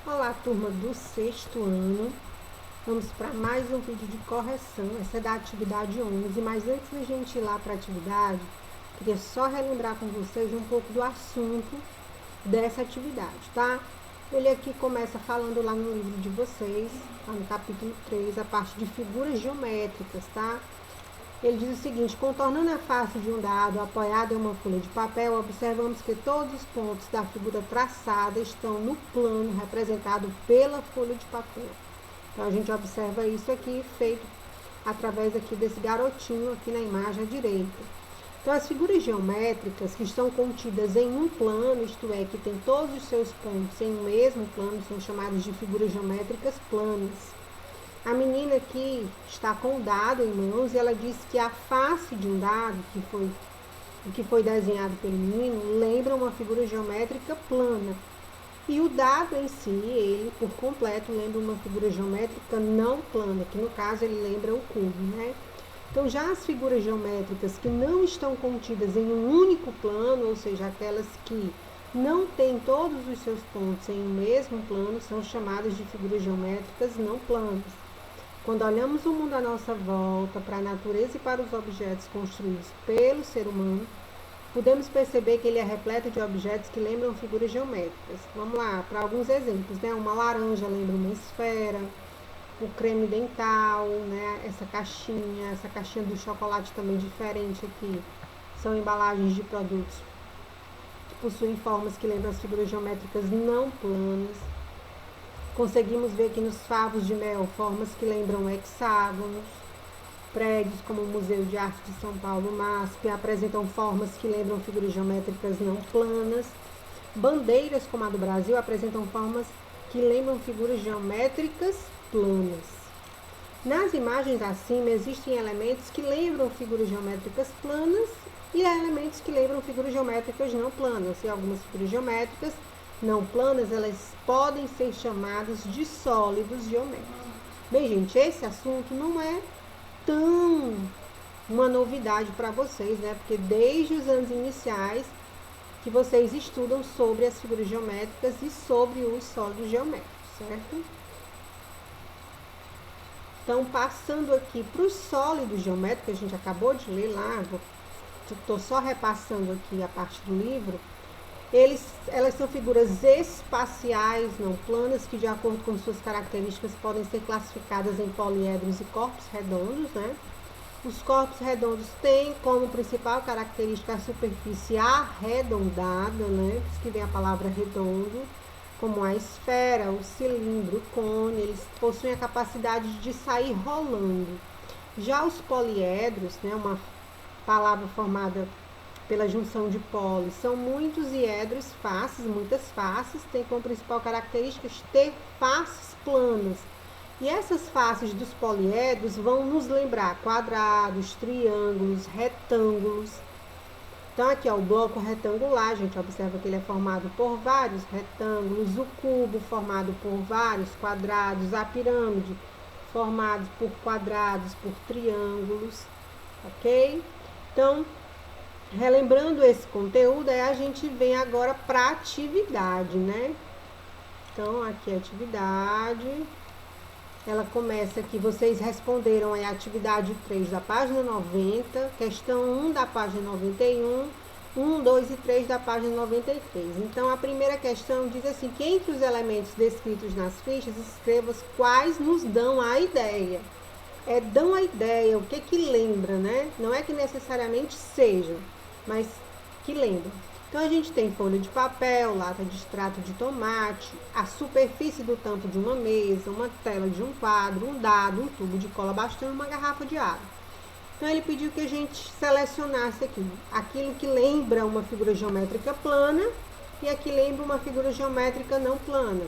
Olá, turma do sexto ano. Vamos para mais um vídeo de correção. Essa é da atividade 11, mas antes da gente ir lá para a atividade, queria só relembrar com vocês um pouco do assunto dessa atividade, tá? Ele aqui começa falando lá no livro de vocês, lá no capítulo 3, a parte de figuras geométricas, tá? Ele diz o seguinte: contornando a face de um dado apoiado em uma folha de papel, observamos que todos os pontos da figura traçada estão no plano representado pela folha de papel. Então a gente observa isso aqui feito através aqui desse garotinho aqui na imagem à direita. Então as figuras geométricas que estão contidas em um plano, isto é, que tem todos os seus pontos em um mesmo plano, são chamadas de figuras geométricas planas. A menina aqui está com o dado em mãos e ela diz que a face de um dado que foi desenhado pelo menino lembra uma figura geométrica plana. E o dado em si, ele por completo lembra uma figura geométrica não plana, que no caso ele lembra o cubo, né? Então já as figuras geométricas que não estão contidas em um único plano, ou seja, aquelas que não têm todos os seus pontos em um mesmo plano, são chamadas de figuras geométricas não planas. Quando olhamos o mundo à nossa volta, para a natureza e para os objetos construídos pelo ser humano, podemos perceber que ele é repleto de objetos que lembram figuras geométricas. Vamos lá, para alguns exemplos, né? Uma laranja lembra uma esfera, o creme dental, né? Essa caixinha do chocolate também diferente aqui, são embalagens de produtos que possuem formas que lembram as figuras geométricas não planas. Conseguimos ver aqui nos favos de mel formas que lembram hexágonos. Prédios como o Museu de Arte de São Paulo, MASP, apresentam formas que lembram figuras geométricas não planas. Bandeiras como a do Brasil apresentam formas que lembram figuras geométricas planas. Nas imagens acima existem elementos que lembram figuras geométricas planas e elementos que lembram figuras geométricas não planas. E algumas figuras geométricas não planas, elas podem ser chamadas de sólidos geométricos. Bem, gente, esse assunto não é tão uma novidade para vocês, né? Porque desde os anos iniciais que vocês estudam sobre as figuras geométricas e sobre os sólidos geométricos, certo? Então, passando aqui para os sólidos geométricos, que a gente acabou de ler lá, estou só repassando aqui a parte do livro. Elas são figuras espaciais não planas que, de acordo com suas características, podem ser classificadas em poliedros e corpos redondos, né? Os corpos redondos têm como principal característica a superfície arredondada, né? Por isso que vem a palavra redondo, como a esfera, o cilindro, o cone. Eles possuem a capacidade de sair rolando. Já os poliedros, né? Uma palavra formada pela junção de polis, são muitos iedros faces, muitas faces, tem como principal característica ter faces planas. E essas faces dos poliedros vão nos lembrar quadrados, triângulos, retângulos. Então aqui ó, o bloco retangular, a gente observa que ele é formado por vários retângulos, o cubo formado por vários quadrados, a pirâmide formada por quadrados, por triângulos, ok? Então, relembrando esse conteúdo, aí a gente vem agora para a atividade, né? Então, aqui a atividade, ela começa aqui, vocês responderam a atividade 3 da página 90, questão 1 da página 91, 1, 2 e 3 da página 93. Então, a primeira questão diz assim, que entre os descritos nas fichas, escreva quais nos dão a ideia. Dão a ideia, o que lembra, né? Não é que necessariamente sejam, mas que lembram. Então, a gente tem folha de papel, lata de extrato de tomate, a superfície do tampo de uma mesa, uma tela de um quadro, um dado, um tubo de cola bastante, uma garrafa de água. Então, ele pediu que a gente selecionasse aqui aquilo que lembra uma figura geométrica plana e aqui lembra uma figura geométrica não plana.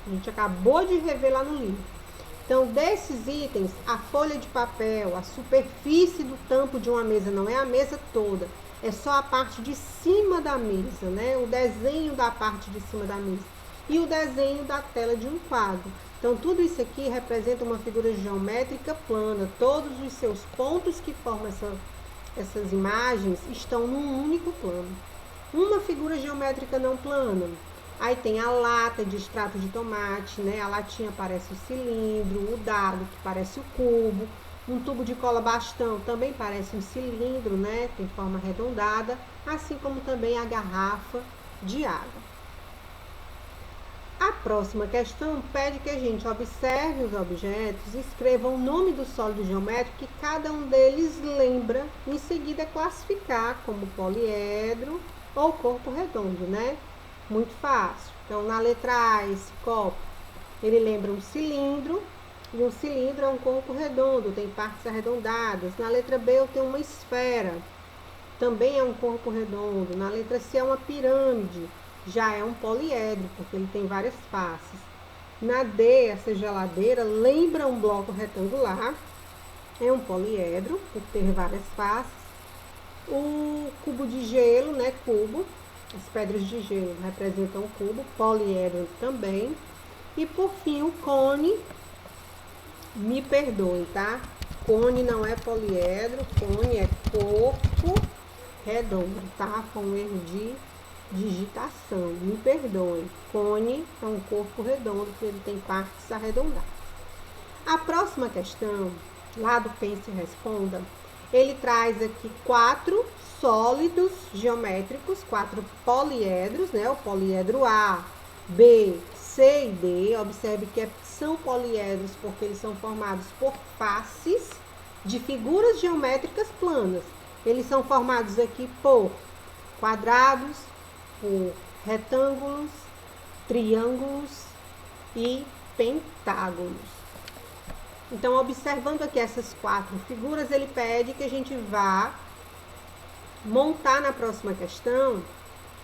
A gente acabou de rever lá no livro. Então, desses itens, a folha de papel, a superfície do tampo de uma mesa, não é a mesa toda, é só a parte de cima da mesa, né? O desenho da parte de cima da mesa e o desenho da tela de um quadro. Então, tudo isso aqui representa uma figura geométrica plana. Todos os seus pontos que formam essas imagens estão num único plano. Uma figura geométrica não plana Aí tem a lata de extrato de tomate, né? A latinha parece o cilindro, o dado que parece o cubo, um tubo de cola bastão também parece um cilindro, né? Tem forma arredondada, assim como também a garrafa de água. A próxima questão pede que a gente observe os objetos e escreva o nome do sólido geométrico que cada um deles lembra, em seguida classificar como poliedro ou corpo redondo, né? Muito fácil. Então, na letra A, esse copo, ele lembra um cilindro, e um cilindro é um corpo redondo, tem partes arredondadas. Na letra B, eu tenho uma esfera, também é um corpo redondo. Na letra C, é uma pirâmide, já é um poliedro, porque ele tem várias faces. Na D, essa geladeira lembra um bloco retangular, é um poliedro, por ter várias faces. O cubo de gelo, né, cubo, as pedras de gelo representam o cubo, poliedro também. E por fim, o cone, me perdoe, tá? Cone não é poliedro, cone é corpo redondo, tá? Foi um erro de digitação, me perdoe. Cone é um corpo redondo, porque ele tem partes arredondadas. A próxima questão, lá do Pense e Responda, ele traz aqui 4 sólidos geométricos, 4 poliedros, né? O poliedro A, B, C e D. Observe que são poliedros porque eles são formados por faces de figuras geométricas planas. Eles são formados aqui por quadrados, por retângulos, triângulos e pentágonos. Então, observando aqui essas 4 figuras, ele pede que a gente vá montar na próxima questão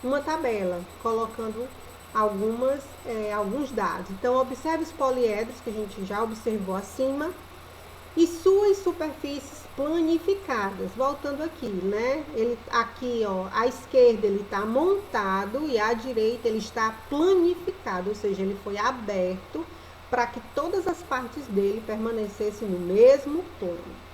uma tabela, colocando alguns dados. Então, observe os poliedros que a gente já observou acima e suas superfícies planificadas. Voltando aqui, né? Ele aqui, ó, à esquerda ele está montado e à direita ele está planificado, ou seja, ele foi aberto para que todas as partes dele permanecessem no mesmo plano.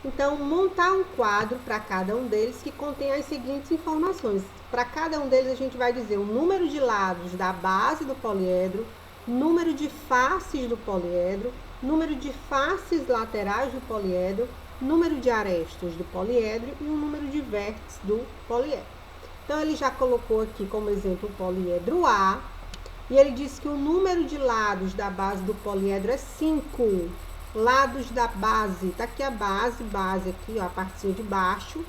Então, montar um quadro para cada um deles que contém as seguintes informações. Para cada um deles a gente vai dizer o número de lados da base do poliedro, número de faces do poliedro, número de faces laterais do poliedro, número de arestas do poliedro e o número de vértices do poliedro. Então, ele já colocou aqui como exemplo o poliedro A, e ele diz que o número de lados da base do poliedro é 5. Lados da base, tá aqui a base aqui, ó, a partezinha de baixo.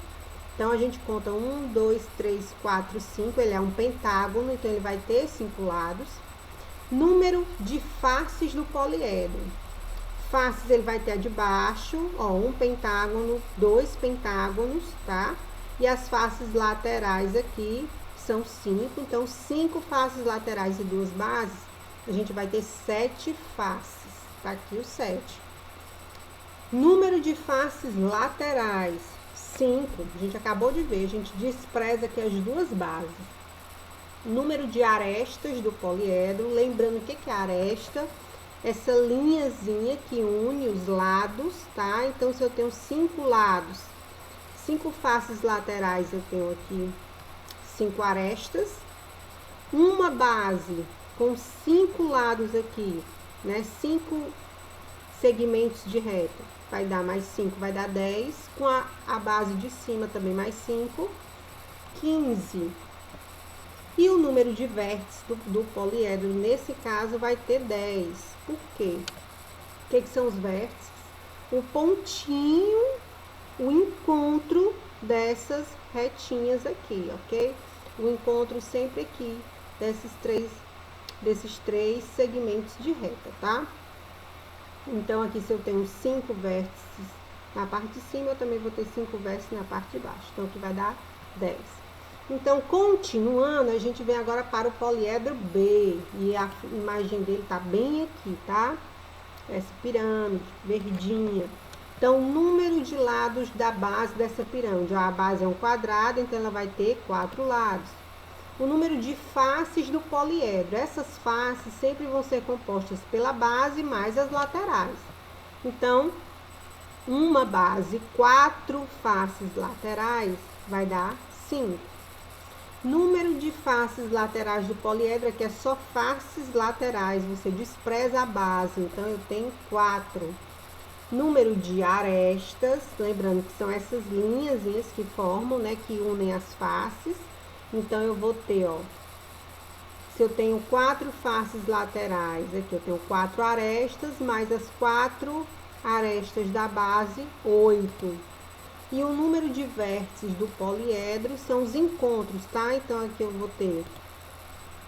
Então, a gente conta 1, 2, 3, 4, 5, ele é um pentágono, então ele vai ter 5 lados. Número de faces do poliedro. Faces ele vai ter a de baixo, ó, um pentágono, 2 pentágonos, tá? E as faces laterais aqui são 5, então 5 faces laterais e 2 bases, a gente vai ter 7 faces, tá aqui o 7. Número de faces laterais, 5, a gente acabou de ver, a gente despreza aqui as 2 bases. Número de arestas do poliedro, lembrando o que é aresta? Essa linhazinha que une os lados, tá? Então, se eu tenho 5 lados, 5 faces laterais, eu tenho aqui 5 arestas, uma base com 5 lados aqui, né? 5 segmentos de reta, vai dar mais 5, vai dar 10, com a base de cima também mais 5, 15. E o número de vértices do poliedro, nesse caso, vai ter 10. Por quê? O que são os vértices? O pontinho, o encontro dessas retinhas aqui, ok? O encontro sempre aqui desses três segmentos de reta, tá? Então, aqui se eu tenho 5 vértices na parte de cima, eu também vou ter 5 vértices na parte de baixo. Então, aqui vai dar 10. Então, continuando, a gente vem agora para o poliedro B. E a imagem dele tá bem aqui, tá? Essa pirâmide, verdinha. Então, o número de lados da base dessa pirâmide. A base é um quadrado, então ela vai ter 4 lados. O número de faces do poliedro. Essas faces sempre vão ser compostas pela base mais as laterais. Então, uma base, 4 faces laterais, vai dar 5. Número de faces laterais do poliedro, aqui é só faces laterais, você despreza a base, então eu tenho 4. Número de arestas, lembrando que são essas linhazinhas que formam, né, que unem as faces. Então, eu vou ter, ó, se eu tenho 4 faces laterais, aqui eu tenho 4 arestas, mais as 4 arestas da base, 8. E o número de vértices do poliedro são os encontros, tá? Então, aqui eu vou ter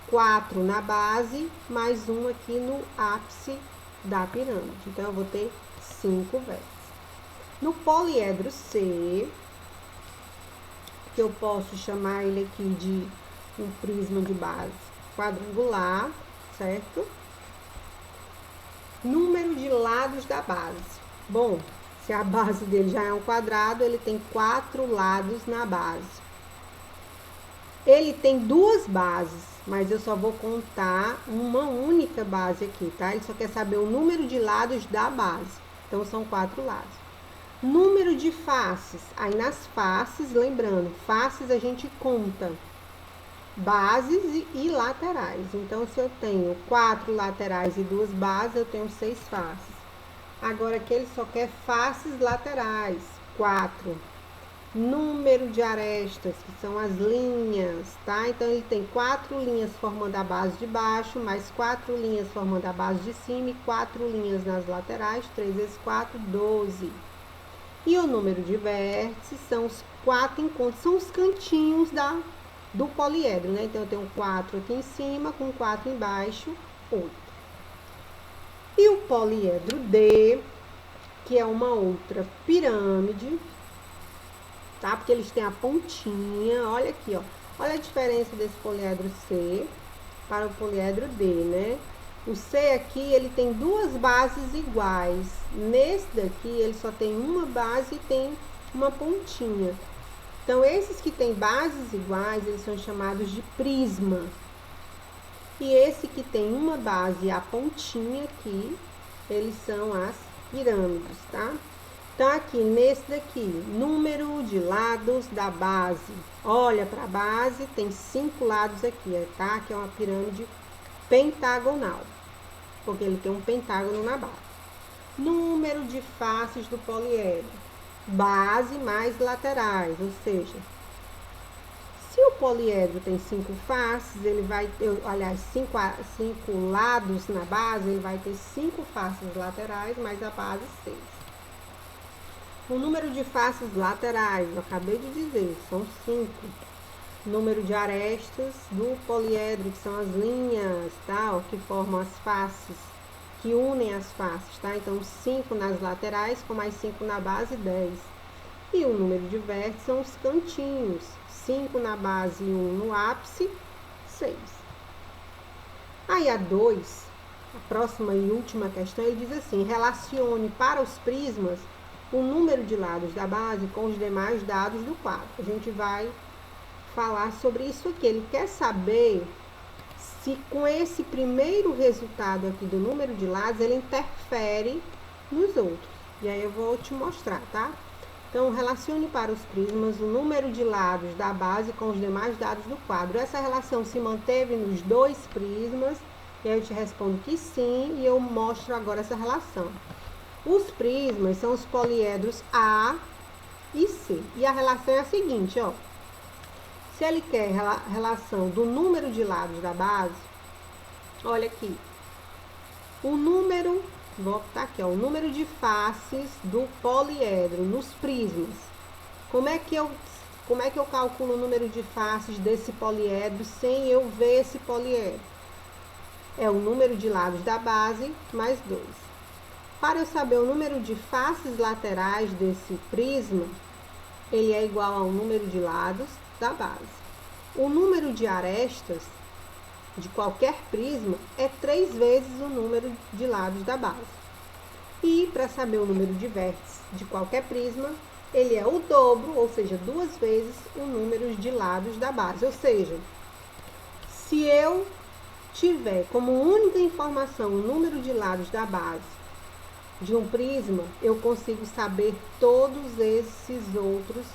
4 na base, mais um aqui no ápice da pirâmide. Então, eu vou ter 5 vértices. No poliedro C, que eu posso chamar ele aqui de um prisma de base quadrangular, certo? Número de lados da base. Bom, se a base dele já é um quadrado, ele tem 4 lados na base. Ele tem 2 bases, mas eu só vou contar uma única base aqui, tá? Ele só quer saber o número de lados da base. Então, são 4 lados. Número de faces. Aí, nas faces, lembrando, faces a gente conta bases e laterais. Então, se eu tenho 4 laterais e 2 bases, eu tenho 6 faces. Agora, aqui ele só quer faces laterais, 4. Número de arestas, que são as linhas, tá? Então, ele tem 4 linhas formando a base de baixo, mais 4 linhas formando a base de cima e 4 linhas nas laterais, 3 vezes 4, 12. E o número de vértices são os 4 encontros, são os cantinhos do poliedro, né? Então, eu tenho 4 aqui em cima, com 4 embaixo, 8. E o poliedro D, que é uma outra pirâmide, tá? Porque eles têm a pontinha, olha aqui, ó. Olha a diferença desse poliedro C para o poliedro D, né? O C aqui, ele tem 2 bases iguais. Nesse daqui, ele só tem uma base e tem uma pontinha. Então, esses que têm bases iguais, eles são chamados de prisma. E esse que tem uma base e a pontinha aqui, eles são as pirâmides, tá? Então, aqui, nesse daqui, número de lados da base. Olha para a base, tem 5 lados aqui, tá? Que é uma pirâmide pentagonal, porque ele tem um pentágono na base. Número de faces do poliedro. Base mais laterais, ou seja, se o poliedro tem 5 faces, ele vai ter, aliás, 5 lados na base, ele vai ter 5 faces laterais, mais a base 6. O número de faces laterais, eu acabei de dizer, são 5. Número de arestas do poliedro, que são as linhas, tá? Ó, que formam as faces, que unem as faces, tá? Então, 5 nas laterais, com mais 5 na base, 10. E o número de vértices são os cantinhos, 5 na base e 1 no ápice, 6. Aí, a 2, a próxima e última questão, ele diz assim: relacione para os prismas o número de lados da base com os demais dados do quadro. A gente vai falar sobre isso aqui. Ele quer saber se com esse primeiro resultado aqui do número de lados, ele interfere nos outros. E aí eu vou te mostrar, tá? Então, relacione para os prismas o número de lados da base com os demais dados do quadro. Essa relação se manteve nos 2 prismas, e aí eu te respondo que sim, e eu mostro agora essa relação. Os prismas são os poliedros A e C. E a relação é a seguinte, ó. Se ele quer a relação do número de lados da base, olha aqui. O número, vou botar aqui, ó, o número de faces do poliedro nos prismas. Como é que eu calculo o número de faces desse poliedro sem eu ver esse poliedro? É o número de lados da base mais 2. Para eu saber o número de faces laterais desse prisma, ele é igual ao número de lados da base. O número de arestas de qualquer prisma é 3 vezes o número de lados da base. E para saber o número de vértices de qualquer prisma, ele é o dobro, ou seja, 2 vezes o número de lados da base. Ou seja, se eu tiver como única informação o número de lados da base de um prisma, eu consigo saber todos esses outros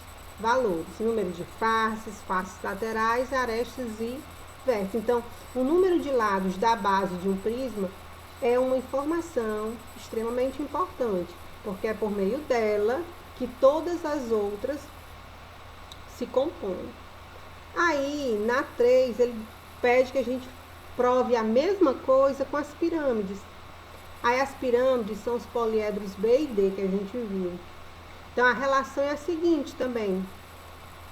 valores. Número de faces, faces laterais, arestas e vértices. Então, o número de lados da base de um prisma é uma informação extremamente importante, porque é por meio dela que todas as outras se compõem. Aí, na 3, ele pede que a gente prove a mesma coisa com as pirâmides. Aí, as pirâmides são os poliedros B e D que a gente viu. Então, a relação é a seguinte também.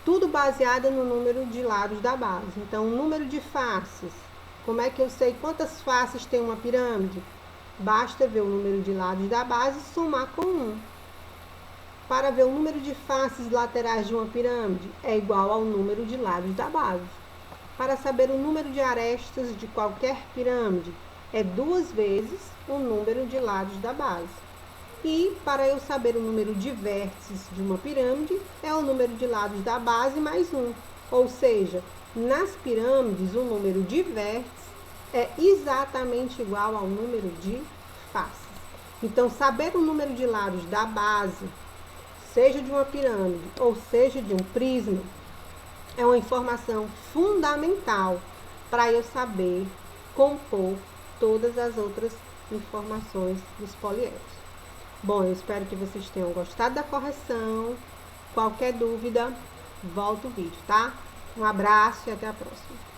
Tudo baseado no número de lados da base. Então, o número de faces. Como é que eu sei quantas faces tem uma pirâmide? Basta ver o número de lados da base e somar com 1. Para ver o número de faces laterais de uma pirâmide, é igual ao número de lados da base. Para saber o número de arestas de qualquer pirâmide, é 2 vezes o número de lados da base. E para eu saber o número de vértices de uma pirâmide, é o número de lados da base mais 1. Ou seja, nas pirâmides, o número de vértices é exatamente igual ao número de faces. Então, saber o número de lados da base, seja de uma pirâmide ou seja de um prisma, é uma informação fundamental para eu saber compor todas as outras informações dos poliedros. Bom, eu espero que vocês tenham gostado da correção. Qualquer dúvida, volta o vídeo, tá? Um abraço e até a próxima.